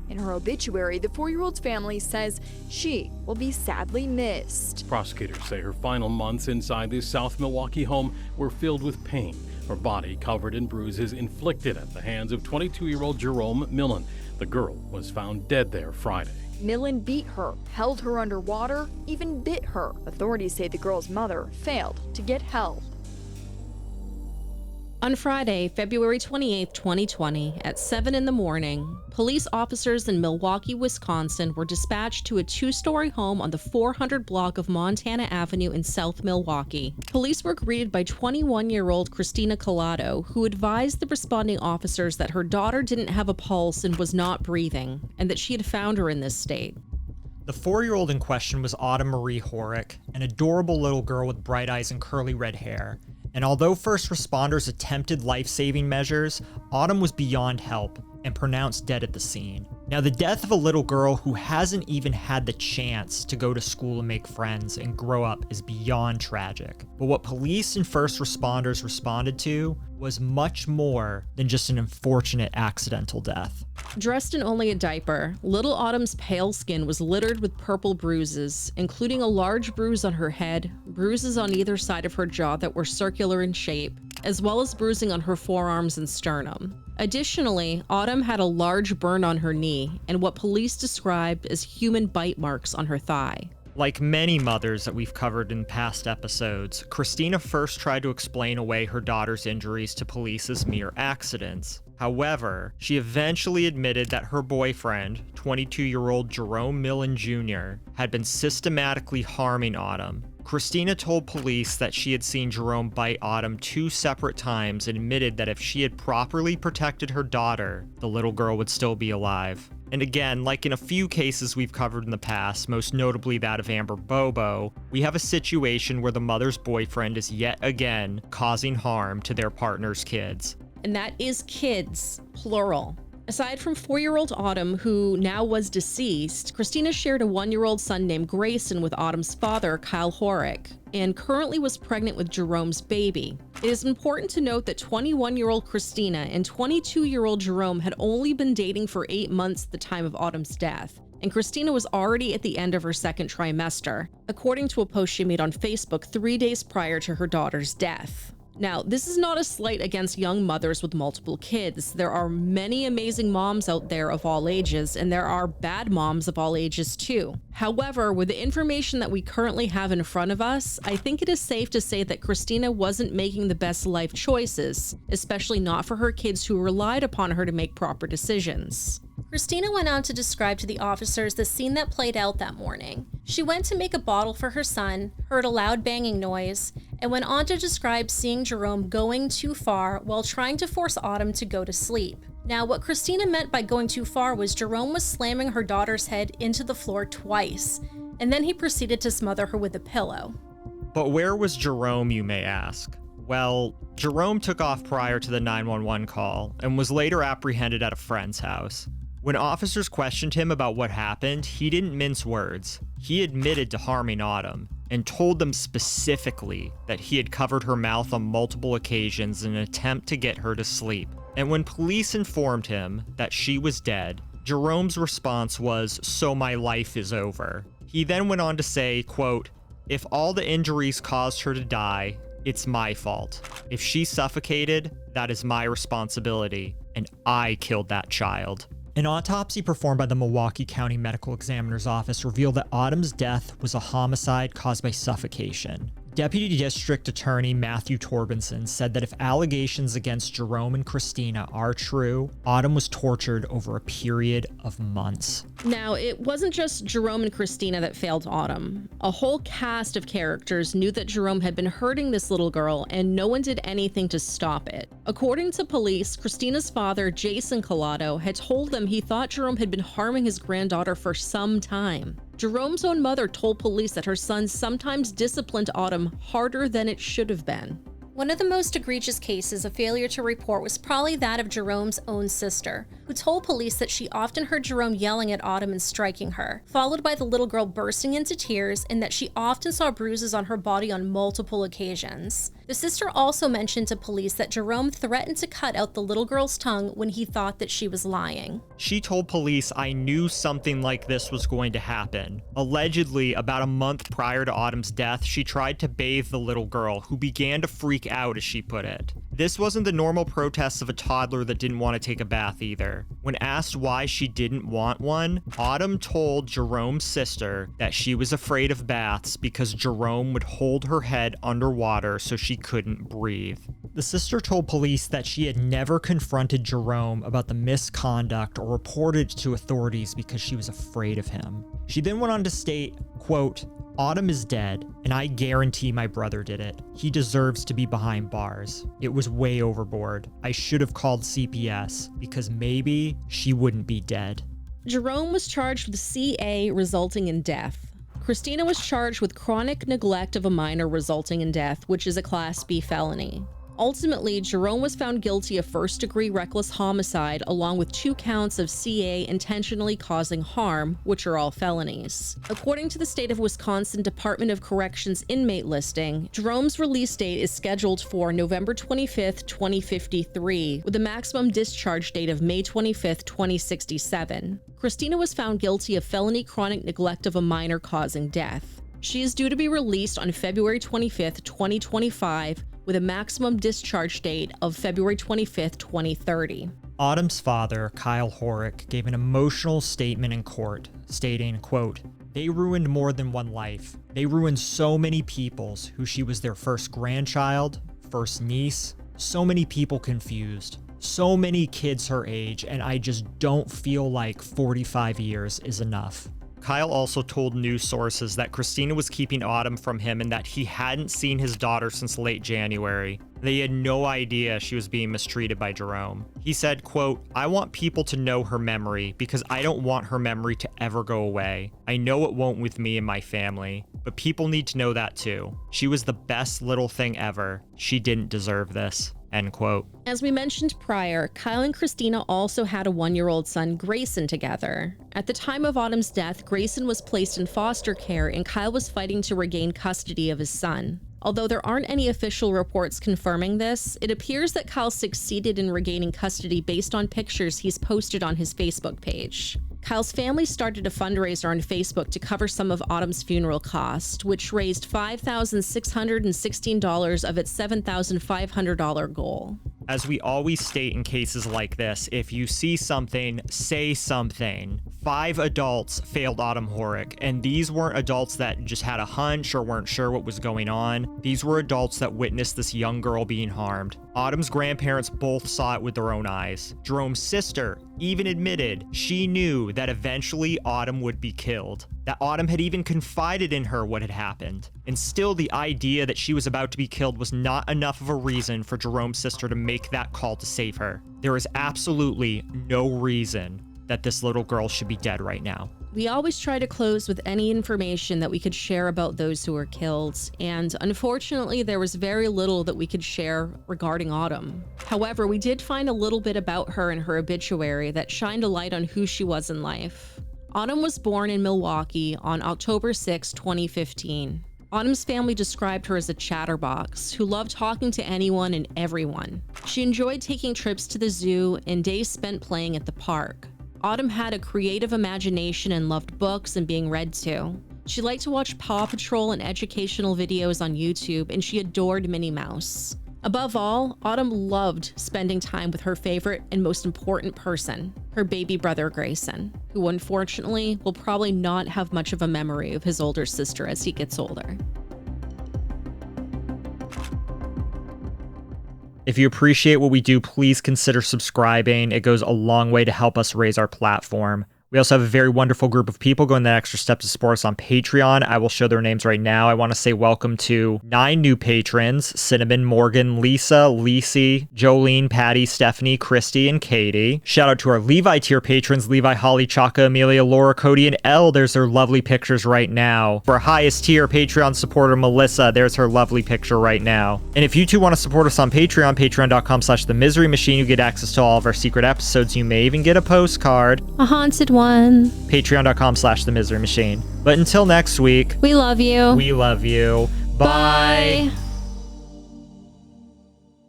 In her obituary, the 4-year-old's family says she will be sadly missed. Prosecutors say her final months inside this South Milwaukee home were filled with pain. Her body covered in bruises inflicted at the hands of 22-year-old Jerome Millen. The girl was found dead there Friday. Millen beat her, held her underwater, even bit her. Authorities say the girl's mother failed to get help. On Friday, February 28, 2020, at 7 in the morning, police officers in Milwaukee, Wisconsin were dispatched to a 2-story home on the 400 block of Montana Avenue in South Milwaukee. Police were greeted by 21-year-old Christina Collado, who advised the responding officers that her daughter didn't have a pulse and was not breathing, and that she had found her in this state. The 4-year-old in question was Autumn Marie Horak, an adorable little girl with bright eyes and curly red hair. And although first responders attempted life-saving measures, Autumn was beyond help and pronounced dead at the scene. Now, the death of a little girl who hasn't even had the chance to go to school and make friends and grow up is beyond tragic. But what police and first responders responded to was much more than just an unfortunate accidental death. Dressed in only a diaper, little Autumn's pale skin was littered with purple bruises, including a large bruise on her head, bruises on either side of her jaw that were circular in shape, as well as bruising on her forearms and sternum. Additionally, Autumn had a large burn on her knee and what police described as human bite marks on her thigh. Like many mothers that we've covered in past episodes, Christina first tried to explain away her daughter's injuries to police as mere accidents. However, she eventually admitted that her boyfriend, 22-year-old Jerome Millen Jr., had been systematically harming Autumn. Christina told police that she had seen Jerome bite Autumn 2 separate times and admitted that if she had properly protected her daughter, the little girl would still be alive. And again, like in a few cases we've covered in the past, most notably that of Amber Bobo, we have a situation where the mother's boyfriend is yet again causing harm to their partner's kids. And that is kids, plural. Aside from 4-year-old Autumn, who now was deceased, Christina shared a 1-year-old son named Grayson with Autumn's father, Kyle Horak, and currently was pregnant with Jerome's baby. It is important to note that 21-year-old Christina and 22-year-old Jerome had only been dating for 8 months at the time of Autumn's death, and Christina was already at the end of her second trimester, according to a post she made on Facebook 3 days prior to her daughter's death. Now, this is not a slight against young mothers with multiple kids. There are many amazing moms out there of all ages, and there are bad moms of all ages too. However, with the information that we currently have in front of us, I think it is safe to say that Christina wasn't making the best life choices, especially not for her kids who relied upon her to make proper decisions. Christina went on to describe to the officers the scene that played out that morning. She went to make a bottle for her son, heard a loud banging noise, and went on to describe seeing Jerome going too far while trying to force Autumn to go to sleep. Now, what Christina meant by going too far was Jerome was slamming her daughter's head into the floor twice, and then he proceeded to smother her with a pillow. But where was Jerome, you may ask? Well, Jerome took off prior to the 911 call and was later apprehended at a friend's house. When officers questioned him about what happened, he didn't mince words. He admitted to harming Autumn and told them specifically that he had covered her mouth on multiple occasions in an attempt to get her to sleep. And when police informed him that she was dead, Jerome's response was, "So my life is over." He then went on to say, quote, "If all the injuries caused her to die, it's my fault. If she suffocated, that is my responsibility, and I killed that child." An autopsy performed by the Milwaukee County Medical Examiner's Office revealed that Autumn's death was a homicide caused by suffocation. Deputy District Attorney Matthew Torbinson said that if allegations against Jerome and Christina are true, Autumn was tortured over a period of months. Now, it wasn't just Jerome and Christina that failed Autumn. A whole cast of characters knew that Jerome had been hurting this little girl, and no one did anything to stop it. According to police, Christina's father, Jason Collado, had told them he thought Jerome had been harming his granddaughter for some time. Jerome's own mother told police that her son sometimes disciplined Autumn harder than it should have been. One of the most egregious cases of failure to report was probably that of Jerome's own sister, who told police that she often heard Jerome yelling at Autumn and striking her, followed by the little girl bursting into tears, and that she often saw bruises on her body on multiple occasions. The sister also mentioned to police that Jerome threatened to cut out the little girl's tongue when he thought that she was lying. She told police, "I knew something like this was going to happen." Allegedly, about a month prior to Autumn's death, she tried to bathe the little girl, who began to freak out, as she put it. This wasn't the normal protests of a toddler that didn't want to take a bath either. When asked why she didn't want one, Autumn told Jerome's sister that she was afraid of baths because Jerome would hold her head underwater so she couldn't breathe. The sister told police that she had never confronted Jerome about the misconduct or reported to authorities because she was afraid of him. She then went on to state, quote, "Autumn is dead, and I guarantee my brother did it. He deserves to be behind bars. It was way overboard. I should have called CPS because maybe she wouldn't be dead." Jerome was charged with CA resulting in death. Christina was charged with chronic neglect of a minor resulting in death, which is a Class B felony. Ultimately, Jerome was found guilty of first-degree reckless homicide along with 2 counts of CA intentionally causing harm, which are all felonies. According to the State of Wisconsin Department of Corrections inmate listing, Jerome's release date is scheduled for November 25th, 2053, with a maximum discharge date of May 25th, 2067. Christina was found guilty of felony chronic neglect of a minor causing death. She is due to be released on February 25th, 2025, with a maximum discharge date of February 25th, 2030. Autumn's father, Kyle Horak, gave an emotional statement in court, stating, quote, "They ruined more than one life. They ruined so many people's who she was their first grandchild, first niece, so many people confused, so many kids her age, and I just don't feel like 45 years is enough." Kyle also told news sources that Christina was keeping Autumn from him and that he hadn't seen his daughter since late January. They had no idea she was being mistreated by Jerome. He said, quote, "I want people to know her memory because I don't want her memory to ever go away. I know it won't with me and my family, but people need to know that too. She was the best little thing ever. She didn't deserve this." End quote. As we mentioned prior, Kyle and Christina also had a 1-year-old son, Grayson, together. At the time of Autumn's death, Grayson was placed in foster care and Kyle was fighting to regain custody of his son. Although there aren't any official reports confirming this, it appears that Kyle succeeded in regaining custody based on pictures he's posted on his Facebook page. Kyle's family started a fundraiser on Facebook to cover some of Autumn's funeral costs, which raised $5,616 of its $7,500 goal. As we always state in cases like this, if you see something, say something. 5 adults failed Autumn Horak, and these weren't adults that just had a hunch or weren't sure what was going on. These were adults that witnessed this young girl being harmed. Autumn's grandparents both saw it with their own eyes. Jerome's sister even admitted she knew that eventually Autumn would be killed. That Autumn had even confided in her what had happened. And still, the idea that she was about to be killed was not enough of a reason for Jerome's sister to make that call to save her. There is absolutely no reason that this little girl should be dead right now. We always try to close with any information that we could share about those who were killed, and unfortunately there was very little that we could share regarding Autumn. However, we did find a little bit about her in her obituary that shined a light on who she was in life. Autumn was born in Milwaukee on October 6, 2015. Autumn's family described her as a chatterbox who loved talking to anyone and everyone. She enjoyed taking trips to the zoo and days spent playing at the park. Autumn had a creative imagination and loved books and being read to. She liked to watch Paw Patrol and educational videos on YouTube, and she adored Minnie Mouse. Above all, Autumn loved spending time with her favorite and most important person, her baby brother Grayson, who unfortunately will probably not have much of a memory of his older sister as he gets older. If you appreciate what we do, please consider subscribing. It goes a long way to help us raise our platform. We also have a very wonderful group of people going that extra step to support us on Patreon. I will show their names right now. I want to say welcome to 9 new patrons: Cinnamon, Morgan, Lisa, Lisi, Jolene, Patty, Stephanie, Christy, and Katie. Shout out to our Levi tier patrons: Levi, Holly, Chaka, Amelia, Laura, Cody, and Elle. There's their lovely pictures right now. For our highest tier Patreon supporter, Melissa, there's her lovely picture right now. And if you too want to support us on Patreon, patreon.com/The Misery Machine, you get access to all of our secret episodes. You may even get a postcard. A haunted one. Patreon.com/The Misery Machine. But until next week, We love you. we love you. Bye. Bye.